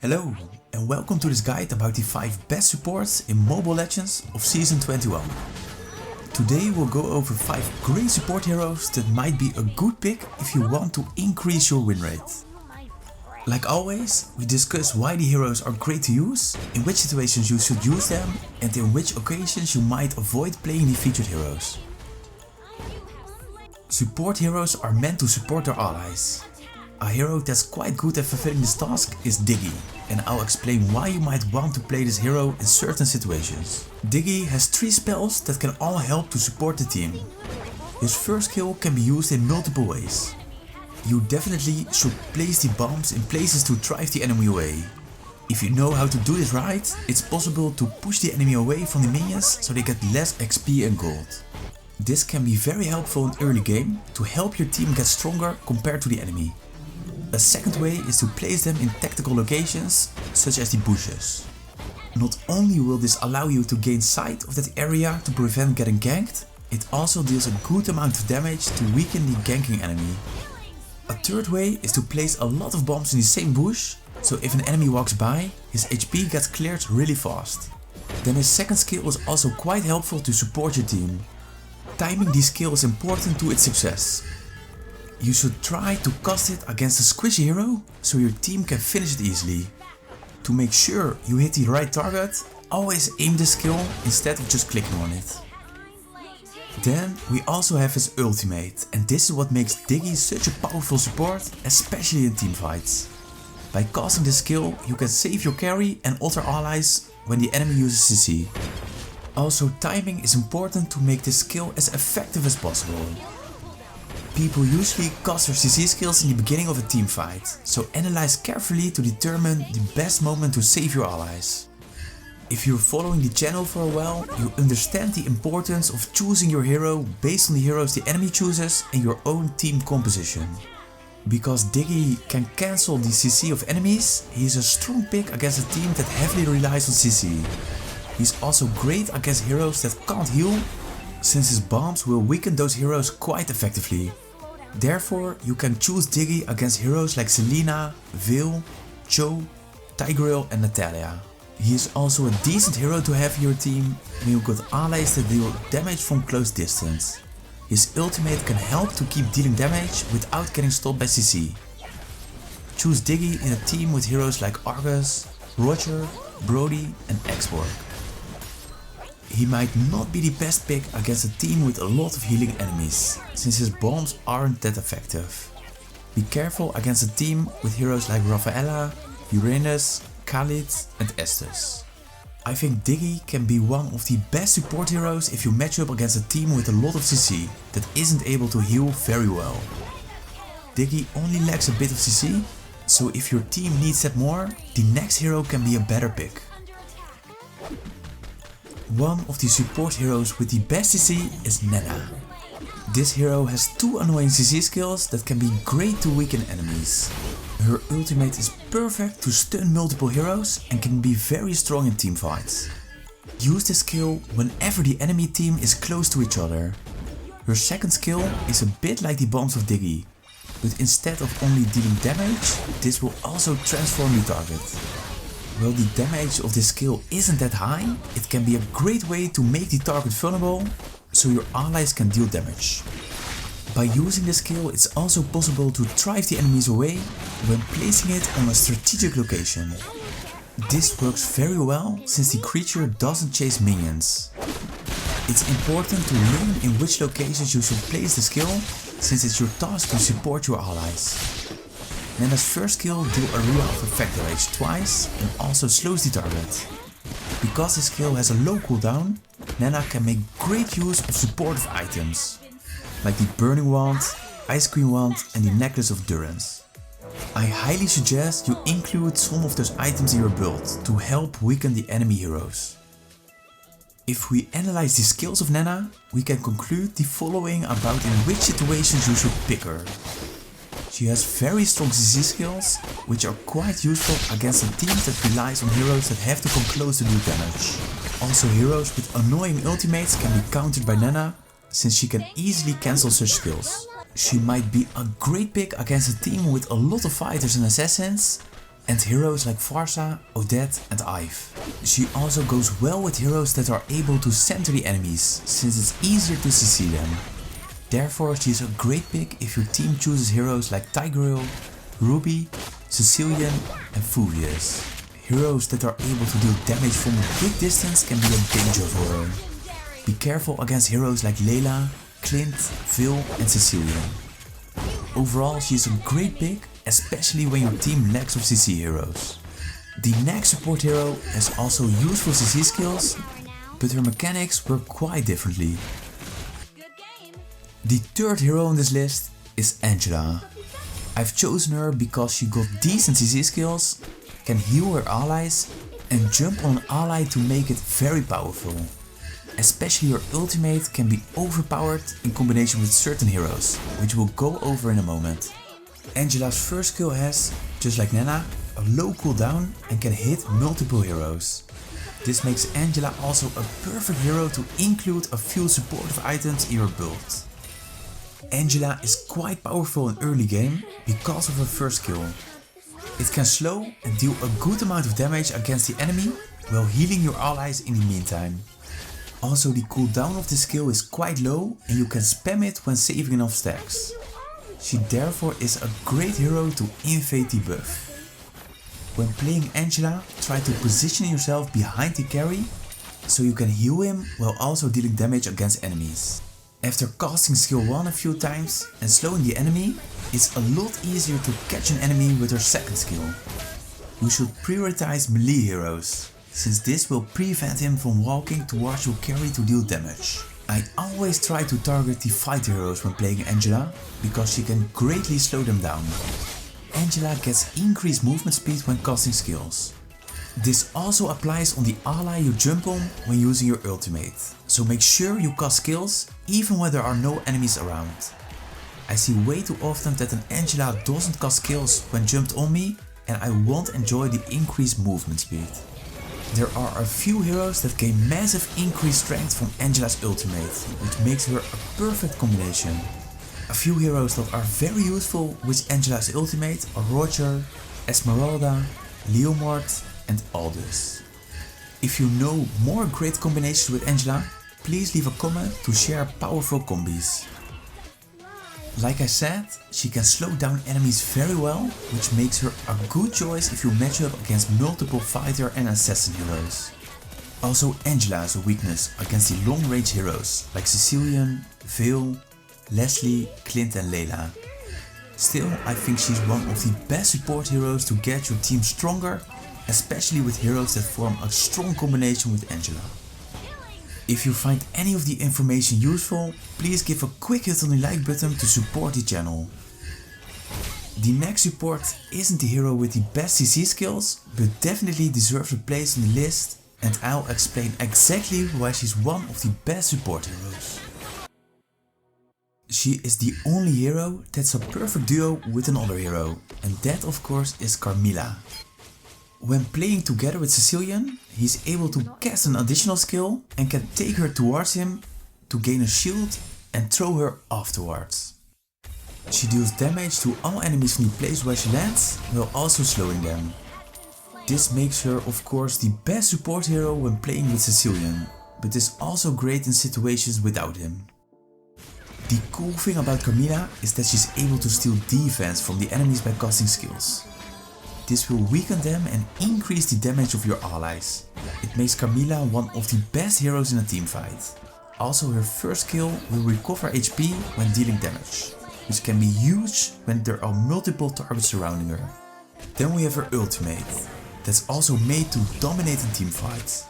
Hello and welcome to this guide about the 5 best supports in Mobile Legends of Season 21. Today we'll go over 5 great support heroes that might be a good pick if you want to increase your win rate. Like always, we discuss why the heroes are great to use, in which situations you should use them, and in which occasions you might avoid playing the featured heroes. Support heroes are meant to support their allies. A hero that's quite good at fulfilling this task is Diggy, and I'll explain why you might want to play this hero in certain situations. Diggy has 3 spells that can all help to support the team. His first skill can be used in multiple ways. You definitely should place the bombs in places to drive the enemy away. If you know how to do this right, it's possible to push the enemy away from the minions so they get less XP and gold. This can be very helpful in early game to help your team get stronger compared to the enemy. A second way is to place them in tactical locations, such as the bushes. Not only will this allow you to gain sight of that area to prevent getting ganked, it also deals a good amount of damage to weaken the ganking enemy. A third way is to place a lot of bombs in the same bush, so if an enemy walks by, his HP gets cleared really fast. Then his second skill is also quite helpful to support your team. Timing this skill is important to its success. You should try to cast it against a squishy hero, so your team can finish it easily. To make sure you hit the right target, always aim the skill instead of just clicking on it. Then we also have his ultimate, and this is what makes Diggy such a powerful support, especially in teamfights. By casting this skill, you can save your carry and other allies when the enemy uses CC. Also, timing is important to make this skill as effective as possible. People usually cast their CC skills in the beginning of a team fight, so analyze carefully to determine the best moment to save your allies. If you're following the channel for a while, you understand the importance of choosing your hero based on the heroes the enemy chooses and your own team composition. Because Diggy can cancel the CC of enemies, he is a strong pick against a team that heavily relies on CC. He's also great against heroes that can't heal, since his bombs will weaken those heroes quite effectively. Therefore, you can choose Diggy against heroes like Selena, Veil, Cho, Tigreal and Natalia. He is also a decent hero to have in your team when you've got allies that deal damage from close distance. His ultimate can help to keep dealing damage without getting stopped by CC. Choose Diggy in a team with heroes like Argus, Roger, Brody and Xborg. He might not be the best pick against a team with a lot of healing enemies, since his bombs aren't that effective. Be careful against a team with heroes like Rafaela, Uranus, Khalid and Estes. I think Diggy can be one of the best support heroes if you match up against a team with a lot of CC that isn't able to heal very well. Diggy only lacks a bit of CC, so if your team needs that more, the next hero can be a better pick. One of the support heroes with the best CC is Nana. This hero has 2 annoying CC skills that can be great to weaken enemies. Her ultimate is perfect to stun multiple heroes and can be very strong in teamfights. Use this skill whenever the enemy team is close to each other. Her second skill is a bit like the bombs of Diggy, but instead of only dealing damage, this will also transform the target. While the damage of this skill isn't that high, it can be a great way to make the target vulnerable, so your allies can deal damage. By using this skill, it's also possible to drive the enemies away when placing it on a strategic location. This works very well since the creature doesn't chase minions. It's important to learn in which locations you should place the skill, since it's your task to support your allies. Nana's first skill deals Area of Effect Rage twice and also slows the target. Because this skill has a low cooldown, Nana can make great use of supportive items, like the Burning Wand, Ice Cream Wand and the Necklace of Durance. I highly suggest you include some of those items in your build to help weaken the enemy heroes. If we analyze the skills of Nana, we can conclude the following about in which situations you should pick her. She has very strong CC skills, which are quite useful against a team that relies on heroes that have to come close to do damage. Also, heroes with annoying ultimates can be countered by Nana, since she can easily cancel such skills. She might be a great pick against a team with a lot of fighters and assassins, and heroes like Farsa, Odette and Ive. She also goes well with heroes that are able to center the enemies, since it's easier to CC them. Therefore she is a great pick if your team chooses heroes like Tigreal, Ruby, Sicilian and Fuvius. Heroes that are able to deal damage from a big distance can be a danger for her. Be careful against heroes like Layla, Clint, Vil and Sicilian. Overall she is a great pick, especially when your team lacks of CC heroes. The next support hero has also useful CC skills, but her mechanics work quite differently. The third hero on this list is Angela. I've chosen her because she got decent CC skills, can heal her allies and jump on an ally to make it very powerful. Especially her ultimate can be overpowered in combination with certain heroes, which we'll go over in a moment. Angela's first skill has, just like Nana, a low cooldown and can hit multiple heroes. This makes Angela also a perfect hero to include a few supportive items in your build. Angela is quite powerful in early game because of her first skill. It can slow and deal a good amount of damage against the enemy while healing your allies in the meantime. Also the cooldown of the skill is quite low and you can spam it when saving enough stacks. She therefore is a great hero to invade the buff. When playing Angela, try to position yourself behind the carry so you can heal him while also dealing damage against enemies. After casting skill 1 a few times and slowing the enemy, it's a lot easier to catch an enemy with her second skill. You should prioritize melee heroes, since this will prevent him from walking towards your carry to deal damage. I always try to target the fight heroes when playing Angela, because she can greatly slow them down. Angela gets increased movement speed when casting skills. This also applies on the ally you jump on when using your ultimate, so make sure you cast skills even when there are no enemies around. I see way too often that an Angela doesn't cast skills when jumped on me and I won't enjoy the increased movement speed. There are a few heroes that gain massive increased strength from Angela's ultimate, which makes her a perfect combination. A few heroes that are very useful with Angela's ultimate are Roger, Esmeralda, Leomord and Aldous. If you know more great combinations with Angela, please leave a comment to share powerful combis. Like I said, she can slow down enemies very well, which makes her a good choice if you match up against multiple fighter and assassin heroes. Also Angela has a weakness against the long range heroes like Sicilian, Vil, Leslie, Clint and Layla. Still, I think she's one of the best support heroes to get your team stronger, especially with heroes that form a strong combination with Angela. If you find any of the information useful, please give a quick hit on the like button to support the channel. The next support isn't the hero with the best CC skills, but definitely deserves a place on the list, and I'll explain exactly why she's one of the best support heroes. She is the only hero that's a perfect duo with another hero, and that of course is Carmilla. When playing together with Sicilian, he's able to cast an additional skill and can take her towards him to gain a shield and throw her afterwards. She deals damage to all enemies from the place where she lands, while also slowing them. This makes her of course the best support hero when playing with Sicilian, but is also great in situations without him. The cool thing about Carmilla is that she's able to steal defense from the enemies by casting skills. This will weaken them and increase the damage of your allies. It makes Carmilla one of the best heroes in a teamfight. Also her first skill will recover HP when dealing damage, which can be huge when there are multiple targets surrounding her. Then we have her ultimate, that's also made to dominate in teamfights.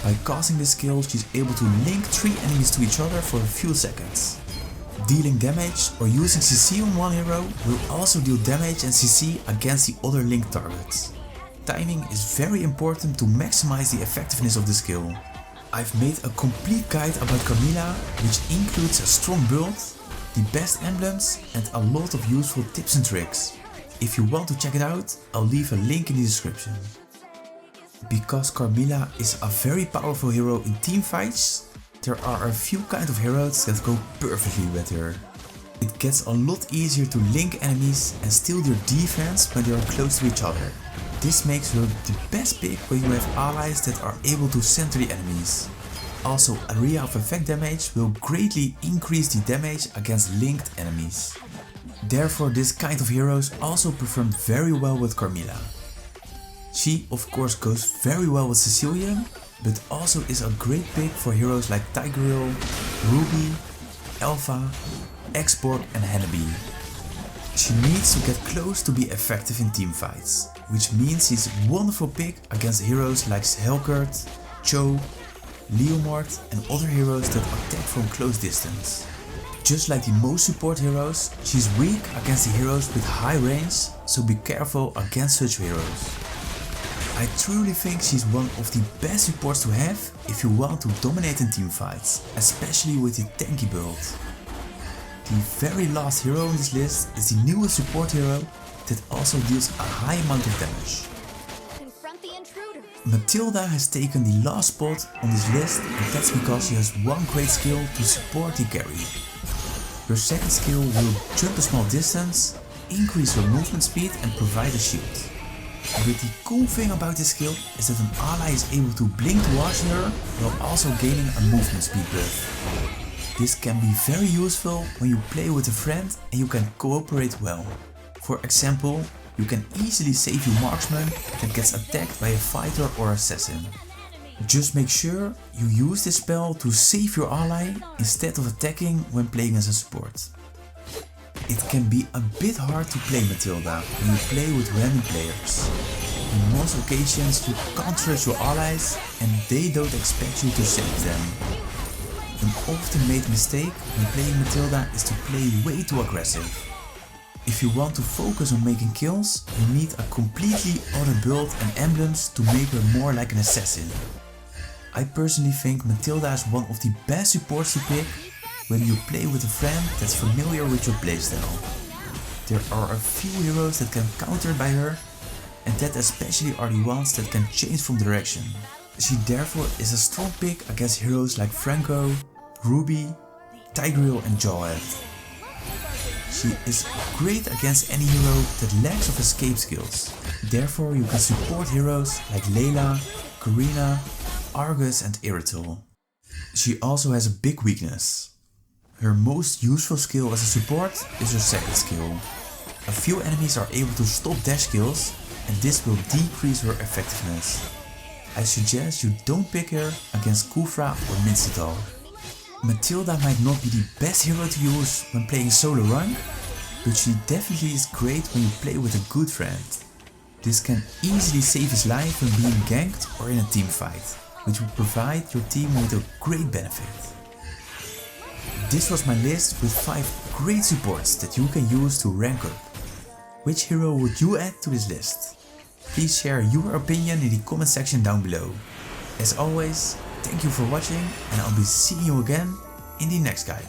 By casting this skill she's able to link 3 enemies to each other for a few seconds. Dealing damage or using CC on one hero will also deal damage and CC against the other linked targets. Timing is very important to maximize the effectiveness of the skill. I've made a complete guide about Carmilla, which includes a strong build, the best emblems and a lot of useful tips and tricks. If you want to check it out, I'll leave a link in the description. Because Carmilla is a very powerful hero in teamfights, there are a few kind of heroes that go perfectly with her. It gets a lot easier to link enemies and steal their defense when they are close to each other. This makes her the best pick when you have allies that are able to center the enemies. Also, area of effect damage will greatly increase the damage against linked enemies. Therefore, this kind of heroes also performed very well with Carmilla. She of course goes very well with Cecilian, but also is a great pick for heroes like Tigreal, Ruby, Alpha, X-Borg and Hannibal. She needs to get close to be effective in teamfights, which means she's a wonderful pick against heroes like Helgert, Cho, Leomord and other heroes that attack from close distance. Just like the most support heroes, she's weak against the heroes with high range, so be careful against such heroes. I truly think she's one of the best supports to have if you want to dominate in teamfights, especially with the tanky build. The very last hero on this list is the newest support hero that also deals a high amount of damage. Matilda has taken the last spot on this list, and that's because she has one great skill to support the carry. Her second skill will jump a small distance, increase her movement speed and provide a shield. But the cool thing about this skill is that an ally is able to blink towards her while also gaining a movement speed buff. This can be very useful when you play with a friend and you can cooperate well. For example, you can easily save your marksman that gets attacked by a fighter or assassin. Just make sure you use this spell to save your ally instead of attacking when playing as a support. It can be a bit hard to play Matilda when you play with random players. In most occasions you can't trust your allies and they don't expect you to save them. An often made mistake when playing Matilda is to play way too aggressive. If you want to focus on making kills, you need a completely other build and emblems to make her more like an assassin. I personally think Matilda is one of the best supports to pick when you play with a friend that's familiar with your playstyle. There are a few heroes that can counter by her, and that especially are the ones that can change from direction. She therefore is a strong pick against heroes like Franco, Ruby, Tigreal and Jawhead. She is great against any hero that lacks of escape skills. Therefore you can support heroes like Layla, Karina, Argus and Irrital. She also has a big weakness. Her most useful skill as a support is her second skill. A few enemies are able to stop dash kills and this will decrease her effectiveness. I suggest you don't pick her against Kufra or Mincetal. Matilda might not be the best hero to use when playing solo rank, but she definitely is great when you play with a good friend. This can easily save his life when being ganked or in a team fight, which will provide your team with a great benefit. This was my list with 5 great supports that you can use to rank up. Which hero would you add to this list? Please share your opinion in the comment section down below. As always, thank you for watching and I'll be seeing you again in the next guide.